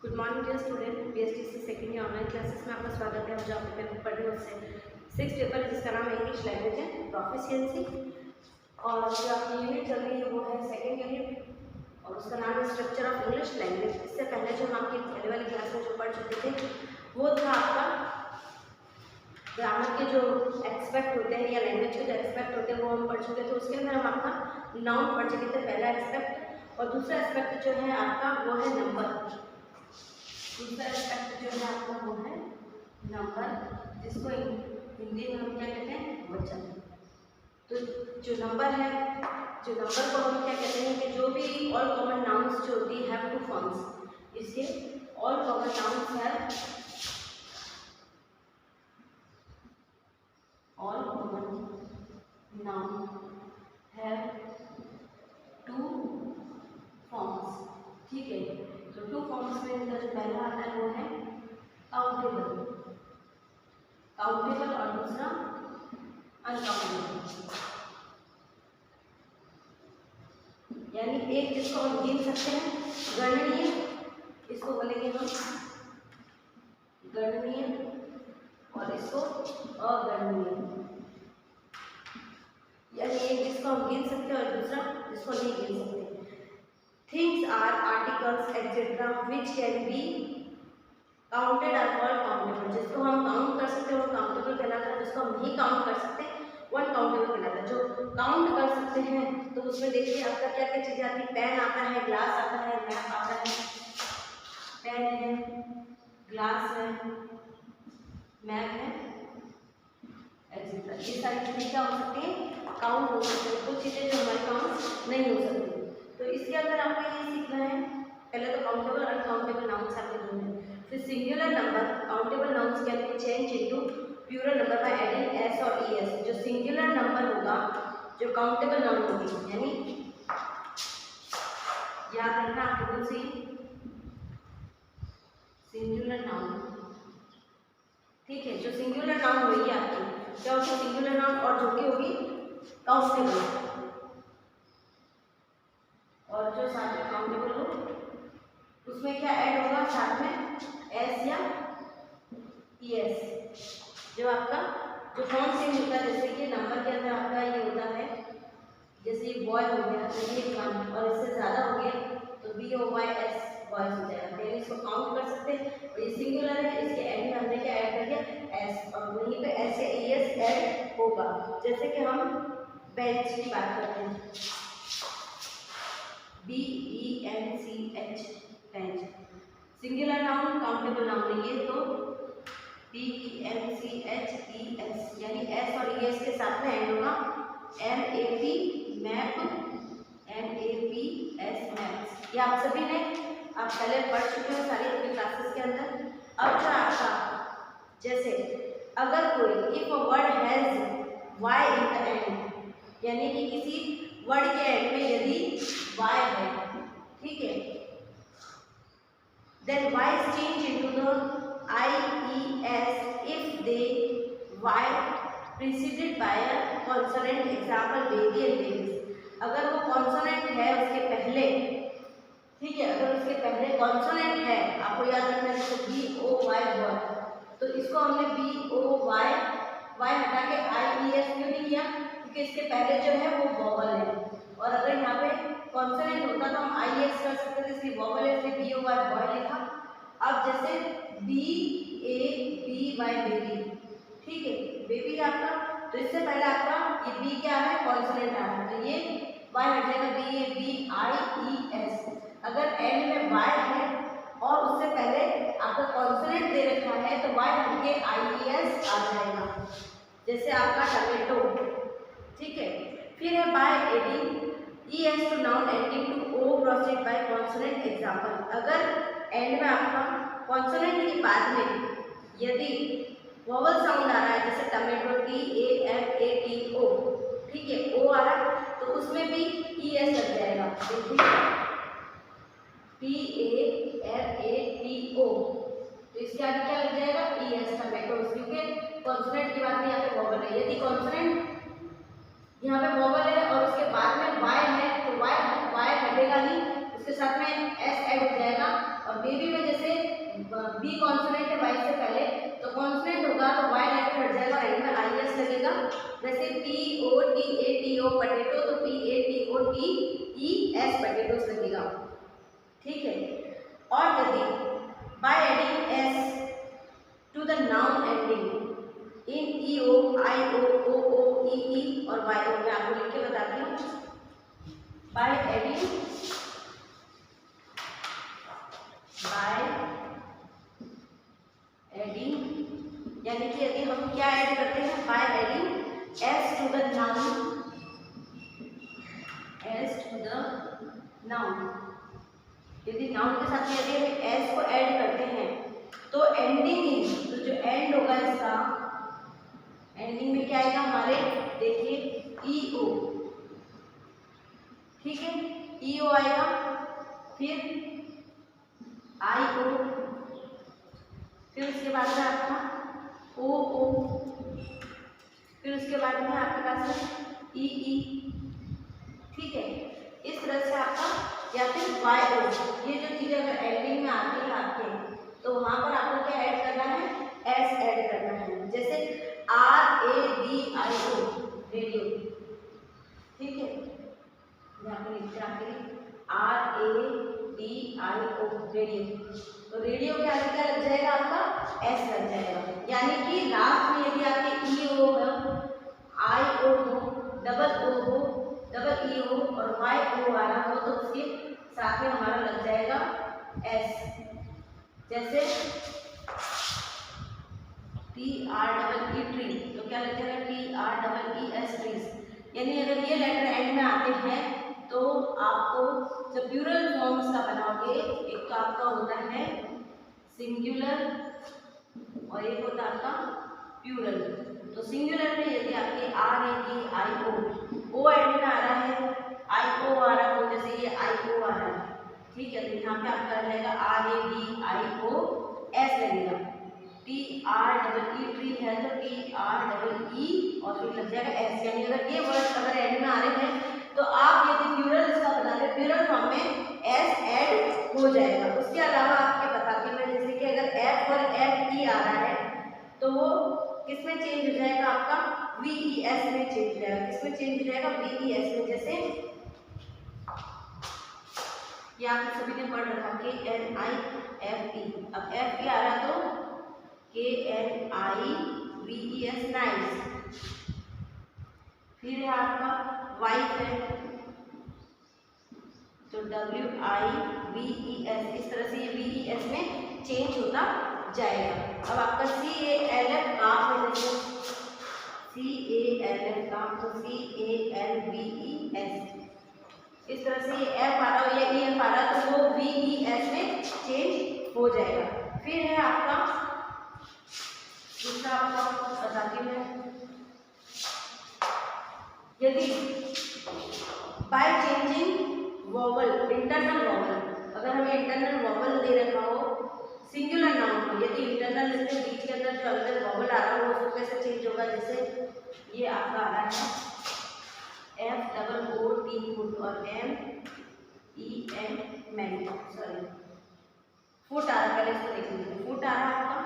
Good morning dear student, BSTC second year online classes में आपका स्वागत है। जो आपके पेपर पढ़ रहे हैं उससे 6 पेपर जिसका नाम है इंग्लिश लैंग्वेज एंड प्रोफिशिएंसी, और जो आपकी यूनिट चल रही है वो है सेकेंड यूनिट और उसका नाम है स्ट्रक्चर ऑफ इंग्लिश लैंग्वेज। इससे पहले जो हम आपकी पहले वाली क्लास में जो पढ़ चुके थे वो था आपका ग्रामर के जो एक्सपेक्ट होते हैं या लैंग्वेज के जो एक्सपेक्ट होते हैं वो हम पढ़ चुके थे। उसके अंदर हम आपका नाउन पढ़ चुके थे, पहला एक्सपेक्ट, और दूसरा एक्सपेक्ट जो है आपका वो है नंबर। दूसरा एस्पेक्ट जो है आपका वो है नंबर, जिसको हिंदी में हम क्या कहते हैं, वचन। तो जो नंबर है, जो नंबर को हम क्या कहते हैं कि जो भी ऑल कॉमन नाउन्स जो होती है हैव टू फॉर्म्स। इसके all common nouns have all common noun have two forms. ठीक है, तो टू फॉर्म्स में जो पहला आता है वो है काउंटेबल, काउंटेबल, और दूसरा अनकाउंटेबल। यानी एक जिसको हम गिन सकते हैं गणनीय, इसको बोलेंगे हम गणनीय, और इसको अगणनीय। यानी एक जिसको हम गिन सकते हैं और दूसरा जिसको नहीं गिन सकते। Things are articles etc. which can be counted are called countable। जिसको हम काउंट कर सकते हैं वो काउंटेबल कहलाता है, जिसको हम नहीं काउंट कर सकते वो अनकाउंटेबल कहलाता है। जो काउंट कर सकते हैं तो उसमें देखिए आपका क्या क्या चीज़ें आती है। पेन आता है, ग्लास आता है, मैप आता है, पेन है, ग्लास है, मैप है एक्सेट्रा। ये सारी चीज़ें क्या हो सकती हैं, काउंट हो सकती है। कुछ चीज़ें जो हमारी काउंट नहीं हो सकती। तो इसके अंदर आपको ये सीखना है, पहले तो काउंटेबल और अनकाउंटेबल नाउन्स आपके दो हैं। फिर singular number, countable nouns can be change into plural number by adding S और ईएस। जो सिंगुलर नंबर होगा, जो काउंटेबल नाउन होगी, यानी याद रखना आपको कौन सी सिंगुलर नाउन। ठीक है, जो सिंगुलर नाउन होगी आपकी क्या होगी, सिंगुलर नाउन, और जो कि होगी काउंटेबल, और जो साथ में काउंटेबल हो उसमें क्या ऐड होगा साथ में, एस या ईएस। जो आपका जो फॉर्म चेंज होता है, जैसे कि नंबर के अंदर आपका ये होता है, जैसे ये बॉय हो गया तो ये 1, और इससे ज़्यादा हो गया तो BOYS बॉयज हो जाएगा। तो इसको काउंट कर सकते हैं, और ये सिंगुलर है, इसके एंड में हमने क्या ऐड कर दिया, एस, और वहीं पे एस या ईएस ऐड होगा। जैसे कि हम बेंच की बात करते हैं, BENCH, bench. Singular noun, countable noun है ये, तो BENCHES, यानी एस और ईएस के साथ में एंड होगा MAP, मैप, MAPS, मैप्स। ये आप सभी ने आप पहले पढ़ चुके हो सारी अपनी क्लासेस के अंदर। अब जो आपका जैसे अगर कोई if a word has Y in the end, यानी कि किसी वर्ड के एंड में यदि वाई है, ठीक है, then y is changed into the IES if they y preceded by a consonant, example baby and babies। अगर वो consonant है उसके पहले, ठीक है, अगर उसके पहले consonant है, आपको याद रखना है जैसे BOY बॉय, तो इसको हमने BOY हटा के IES क्यों नहीं किया, क्योंकि इसके पहले जो है वो वॉवल है, और अगर यहाँ पे कॉन्सोनेंट होता तो हम IES कर सकते थे, इसलिए वॉवल है इसलिए BOY बॉय लिखा। अब जैसे BABY बेबी, ठीक है, बेबी आपका, तो इससे पहले आपका ये B क्या है, कॉन्सोनेंट आ रहा है, तो ये Y हट जाएगा BABIES। अगर एंड में Y है और उससे पहले आपका कॉन्सोनेंट दे रखा है तो Y हट के IES आ जाएगा, जैसे आपका टमेटो, ठीक है। फिर है by adding ES to noun ending to O proceed by consonant, example. अगर एंड में आपका कॉन्सोनेंट की बाद में यदि वोवल साउंड आ रहा है, जैसे टमेटो TAMATO, ठीक है, O आ रहा है, तो उसमें भी ES लग जाएगा, देखिए TAMATO, तो इसके आगे क्या लग जाएगा, ES, टमेटो, क्योंकि कॉन्सोनेंट की बात में यहाँ पे वोवल है। यदि कॉन्सोनेंट यहाँ पे वोवल है और उसके बाद में Y है तो Y हटेगा नहीं, उसके साथ में S ऐड हो जाएगा, और बेबी में जैसे बी कॉन्सोनेंट है वाई से पहले, तो कॉन्सोनेंट होगा तो वाई लेटर हट जाएगा और एंड में आई एस लगेगा। जैसे T O T A T O potato, तो P A T O T E S potatoes लगेगा, ठीक है। और यदि by adding S to the noun ending in E O I O E E और वाई ओ, मैं आपको लिख के बताती हूँ। बाय एडिंग यानी कि यदि हम क्या ऐड करते हैं, by adding S to the noun, यदि नाउन के साथ यदि हम एस को ऐड करते हैं तो एंडिंग इन, तो जो एंड होगा इसका, एंडिंग में क्या आएगा हमारे, देखिए ई ओ, ठीक है, ई ओ आएगा, फिर आई ओ, फिर उसके बाद में आपका ओ, फिर उसके बाद में आपके पास है ई, ठीक है। इस तरह से आपका, या फिर वाई ओ, ये जो चीज़ें अगर एंडिंग में आती है आपके, तो वहाँ पर आपको क्या ऐड करना है, एस ऐड करना है। जैसे R A D I O radio, ठीक है, यहाँ पर लिखते आते R A D I O radio, तो रेडियो के आगे क्या लग जाएगा आपका, एस लग जाएगा। यानी कि लास्ट में यदि आपके ई ओ हो, आई ओ हो, डबल ओ हो, डबल ई हो और वाई ओ आ रहा हो, तो उसके साथ में हमारा लग जाएगा एस। जैसे T R double E tree, तो क्या लग जाएगा, T R double E S trees. यानी अगर ये लेटर एंड में आते हैं तो आपको जब प्लूरल फॉर्म्स का बनाओगे, एक तो आपका होता है सिंगुलर और एक होता है आपका प्लूरल। तो सिंगुलर में यदि आपके R A D I O end में आ रहा है, आई ओ आ रहा हो, जैसे ये आई ओ आ रहा है, ठीक है, तो यहाँ पे आपका आ जाएगा R A D I O S लगेगा। T R double E tree है तो टी आर डबल ई और फिर लग जाएगा एस। यानी अगर ये वर्ड अगर एंड में आ रहे हैं तो आप यदि प्लूरल इसका बता रहे, प्लूरल फॉर्म में एस ऐड हो जाएगा। उसके अलावा आपके बताती मैं, जैसे कि अगर एफ और एफ ई आ रहा है तो वो किसमें चेंज हो जाएगा, आपका वी ई एस में चेंज हो जाएगा। किसमें चेंज हो जाएगा, वी ई एस में। जैसे ये आप सभी ने पढ़ रखा के एन आई एफ ई, अब एफ ई आ रहा तो के N I we E S, nice. फिर है आपका वाइफ है तो W I we E S, इस तरह से ये वी ई एस में चेंज होता जाएगा। अब आपका सी ए एल एफ काफ है, जैसे सी ए एल एफ काफ तो C A L V E S, इस तरह से ये एफ आ रहा हो या ई एफ आ रहा तो वो वी ई एस में चेंज हो जाएगा। फिर है आपका दूसरा, आपको बताती हूँ, यदि by changing vowel, internal vowel, अगर हमें इंटरनल वोवल दे रखा हो सिंगुलर नाउन को, यदि इंटरनल इसके बीच के अंदर जो अंदर वोवल आ रहा हो उसको कैसे चेंज होगा, जैसे ये आपका आ रहा है F double O T foot और M E N man, sorry foot आ रहा है, पहले इसको देख लीजिए, फुट आ रहा है आपका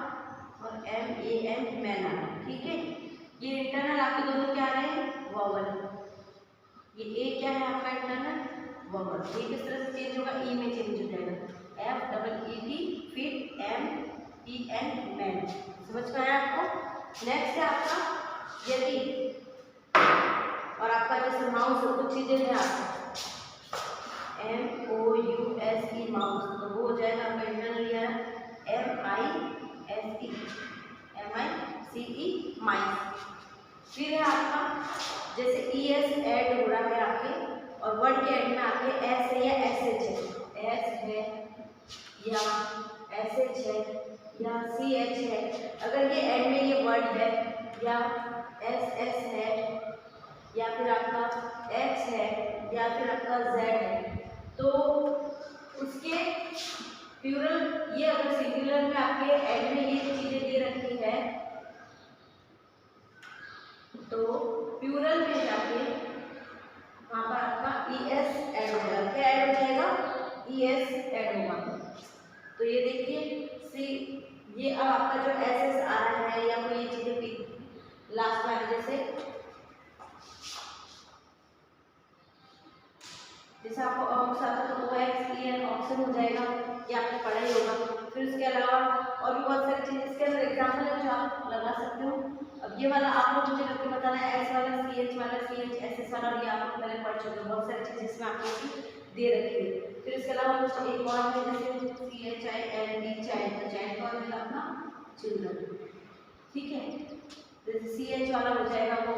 और एम ए एन मैन आ रहा है, ठीक है। ये इंटरनल आपके दोनों क्या आ रहे हैं, वोवल, ये ए क्या है आपका इंटरनल वोवल, ठीक, इस तरह से चेंज होगा, ई में चेंज हो जाएगा एफ डबल ई टी फिर एम ई एन मैन। समझ में आया आपको। नेक्स्ट है आपका यदि, और आपका जैसे माउस कुछ चीजें हैं आपका M O U S E mouse, तो वो हो जाएगा आपका इंटरनल लिया है M I S E, M I C E mice. फिर है आपका जैसे ई एस ऐड हो रहा है आपके और वर्ड के एंड में आपके एस है या एस एच है, एस है या एस एच है या सी एच है, अगर ये एंड में ये वर्ड है या एस एस है या फिर आपका एक्स है या फिर आपका जेड है, तो उसके प्लूरल, ये अगर सिंगुलर में आपके एंड में ये चीजें दे रखी है तो प्लूरल में जाके वहाँ पर आपका ई एस ऐड हो जाएगा। क्या ऐड हो जाएगा, ई एस ऐड होगा। तो ये देखिए सी ये अब आपका जो एस एस आ रहा है या कोई ये चीजें लास्ट में आ रही जैसे आपको ऑक्स आता है तो ओ एक्स ई एन ऑक्सन हो जाएगा, ये आपने पढ़ा ही होगा। फिर उसके अलावा और भी बहुत सारी चीज़ इसके अंदर एग्जाम्पल है जो आप लगा सकते हो। अब ये वाला आप लोग मुझे करके बताना है, एस वाला सी एच वाला सी एच एस एस वाला, ये आप लोग पहले पढ़ चुके हो, बहुत सारी चीज़ इसमें आपको दे रखी है। फिर इसके अलावा कुछ एक और है जैसे C H I L D child, तो चाइल्ड का मतलब अपना चिल्ड्रन, ठीक है। जैसे सी एच वाला हो जाएगा वो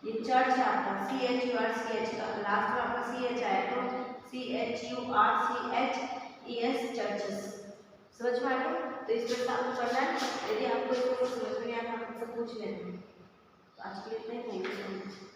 ये चर्च है आपका, C H U R C H का लास्ट में आपका सी एच आया तो C H U R C H E S churches, समझ में आ गया। तो इस पर आपको करना है, यदि आपको इसको समझ में आया तो आप मुझसे पूछ लेना। तो आज के लिए इतना ही, थैंक यू सो मच।